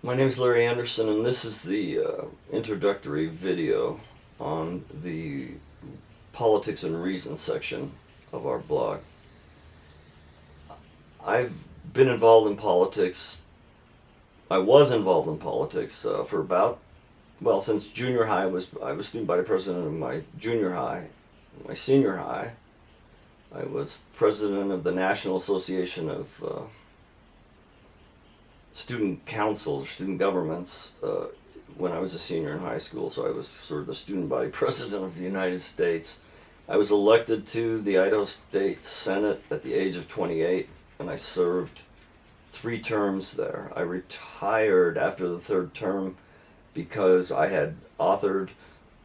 My name is Larry Anderson, and this is the introductory video on the Politics and Reason section of our blog. I've been involved in politics. I was involved in politics for since junior high. I was student body president of my junior high. My senior high, I was president of the National Association of Student Councils, student governments, when I was a senior in high school. So I was sort of the student body president of the United States. I was elected to the Idaho State Senate at the age of 28, and I served 3 terms there. I retired after the 3rd term because I had authored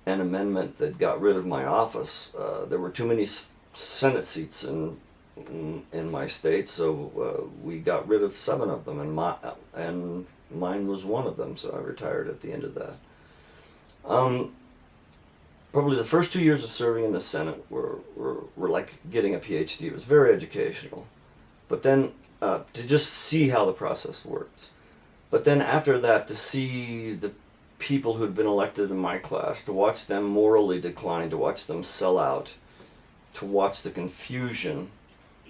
an amendment that got rid of my office. There were too many Senate seats in my state, so we got rid of 7 of them, and mine was one of them. So I retired at the end of that. Probably the first 2 years of serving in the Senate were like getting a PhD. It was very educational, but then to just see how the process worked. But then after that, to see the people who'd been elected in my class, to watch them morally decline, to watch them sell out, to watch the confusion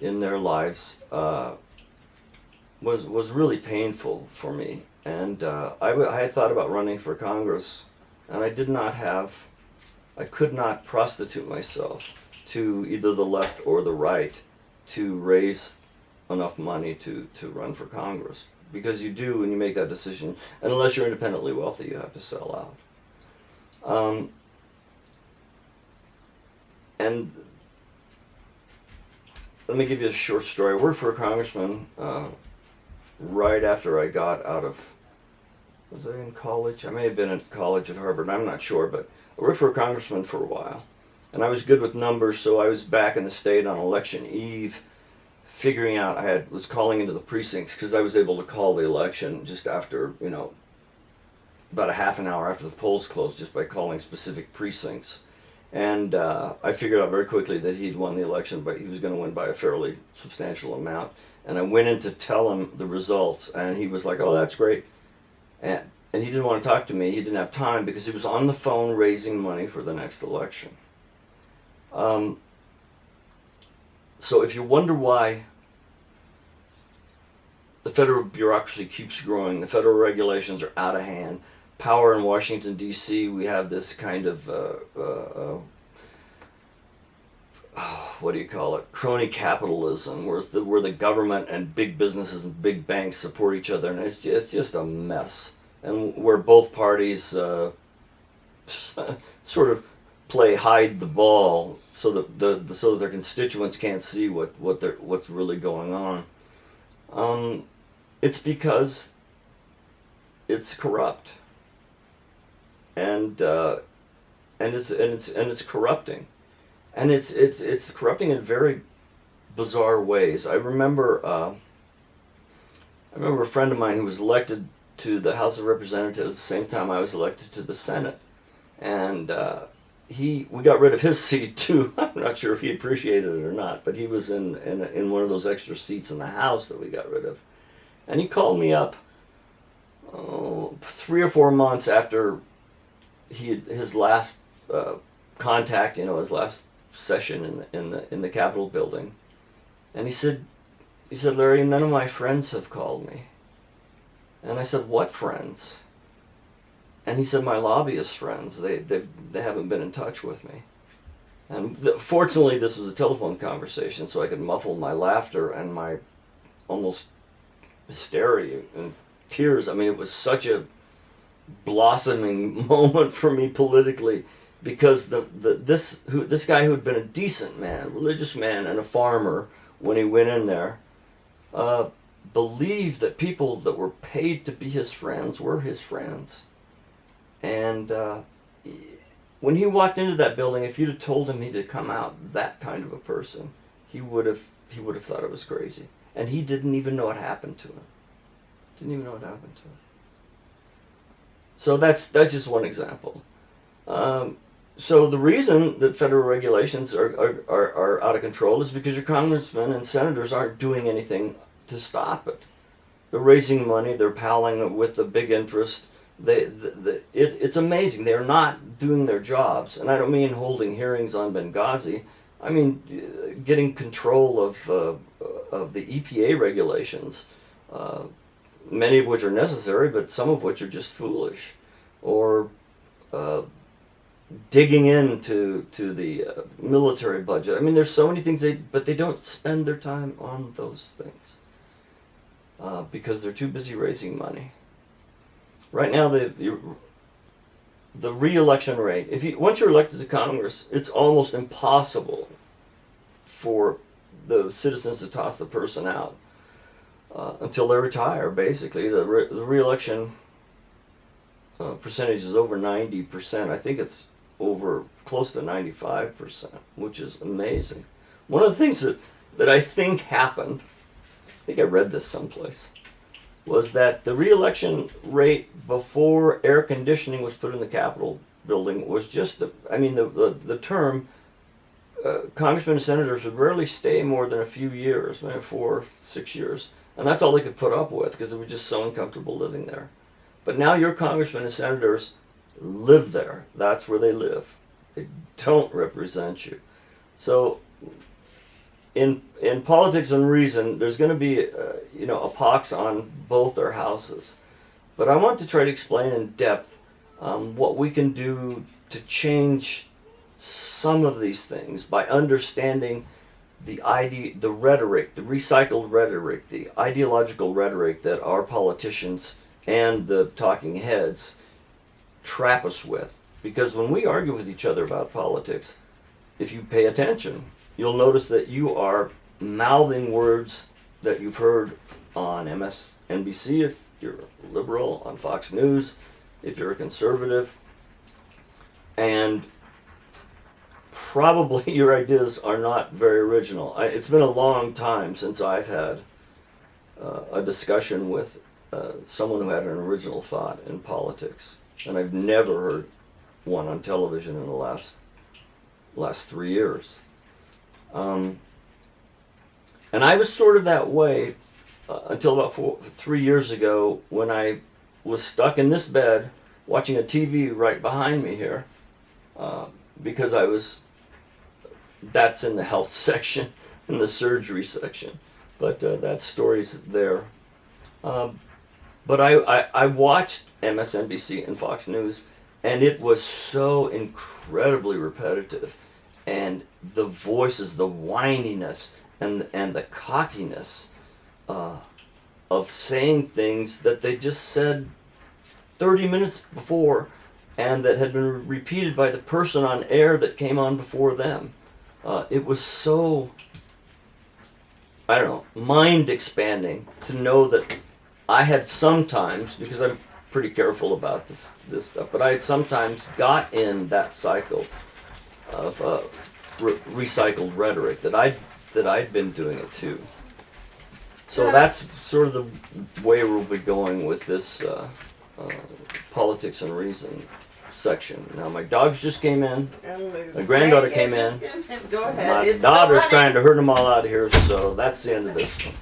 in their lives was really painful for me. And I had thought about running for Congress, and I could not prostitute myself to either the left or the right to raise enough money to run for Congress. Because you do, when you make that decision, and unless you're independently wealthy, you have to sell out. And let me give you a short story. I worked for a congressman right after I got out of, was I in college? I may have been in college at Harvard, I'm not sure, but I worked for a congressman for a while. And I was good with numbers, so I was back in the state on election eve, figuring out, was calling into the precincts, because I was able to call the election just after, about a half an hour after the polls closed, just by calling specific precincts. And I figured out very quickly that he'd won the election, but he was going to win by a fairly substantial amount. And I went in to tell him the results, and he was like, "Oh, that's great." And he didn't want to talk to me. He didn't have time because he was on the phone raising money for the next election. So if you wonder why the federal bureaucracy keeps growing, the federal regulations are out of hand, power in Washington, D.C., we have this kind of, what do you call it, crony capitalism, where the government and big businesses and big banks support each other, and it's just a mess. And where both parties sort of play hide the ball so that so that their constituents can't see what's really going on. It's because it's corrupt. And it's corrupting, and it's corrupting in very bizarre ways. I remember a friend of mine who was elected to the House of Representatives at the same time I was elected to the Senate, and we got rid of his seat too. I'm not sure if he appreciated it or not, but he was in one of those extra seats in the House that we got rid of, and he called me up 3 or 4 months after his last contact, his last session in the Capitol building, and he said, "Larry, none of my friends have called me." And I said, "What friends?" And he said, "My lobbyist friends. They haven't been in touch with me." And fortunately, this was a telephone conversation, so I could muffle my laughter and my almost hysteria and tears. I mean, it was such a blossoming moment for me politically, because this guy who had been a decent man, religious man, and a farmer when he went in there, believed that people that were paid to be his friends were his friends. And when he walked into that building, if you'd have told him he'd have come out that kind of a person, he would have thought it was crazy. And he didn't even know what happened to him. So that's just one example. So the reason that federal regulations are out of control is because your congressmen and senators aren't doing anything to stop it. they're raising money. They're palling with the big interest. It's amazing. They're not doing their jobs, and I don't mean holding hearings on Benghazi. I mean getting control of the EPA regulations, many of which are necessary, but some of which are just foolish, or digging into the military budget. I mean, there's so many things but they don't spend their time on those things because they're too busy raising money. Right now, the re-election rate. Once you're elected to Congress, it's almost impossible for the citizens to toss the person out until they retire. Basically, the re-election percentage is over 90%. I think it's over close to 95%, which is amazing. One of the things that I think happened, I think I read this someplace, was that the re-election rate before air conditioning was put in the Capitol building was just the term. Congressmen and senators would rarely stay more than a few years, maybe 4 or 6 years, and that's all they could put up with because it was just so uncomfortable living there. But now your congressmen and senators live there. That's where they live. They don't represent you. So in Politics and Reason, there's going to be a pox on both their houses. But I want to try to explain in depth what we can do to change some of these things by understanding the rhetoric, the recycled rhetoric, the ideological rhetoric that our politicians and the talking heads trap us with. Because when we argue with each other about politics, if you pay attention, you'll notice that you are mouthing words that you've heard on MSNBC if you're a liberal, on Fox News if you're a conservative, and probably your ideas are not very original. It's been a long time since I've had a discussion with someone who had an original thought in politics, and I've never heard one on television in the last 3 years. And I was sort of that way until about 3 years ago when I was stuck in this bed watching a TV right behind me here because that's in the health section, in the surgery section, but that story's there. But I watched MSNBC and Fox News, and it was so incredibly repetitive. And the voices, the whininess, and the cockiness of saying things that they just said 30 minutes before and that had been repeated by the person on air that came on before them. It was so, I don't know, mind expanding to know that I had sometimes, because I'm pretty careful about this stuff, but I had sometimes got in that cycle of recycled rhetoric that I'd been doing it too. So that's sort of the way we'll be going with this Politics and Reason section. Now my dogs just came in. My granddaughter came in. Go ahead. My daughter's trying to herd them all out of here, so that's the end of this one.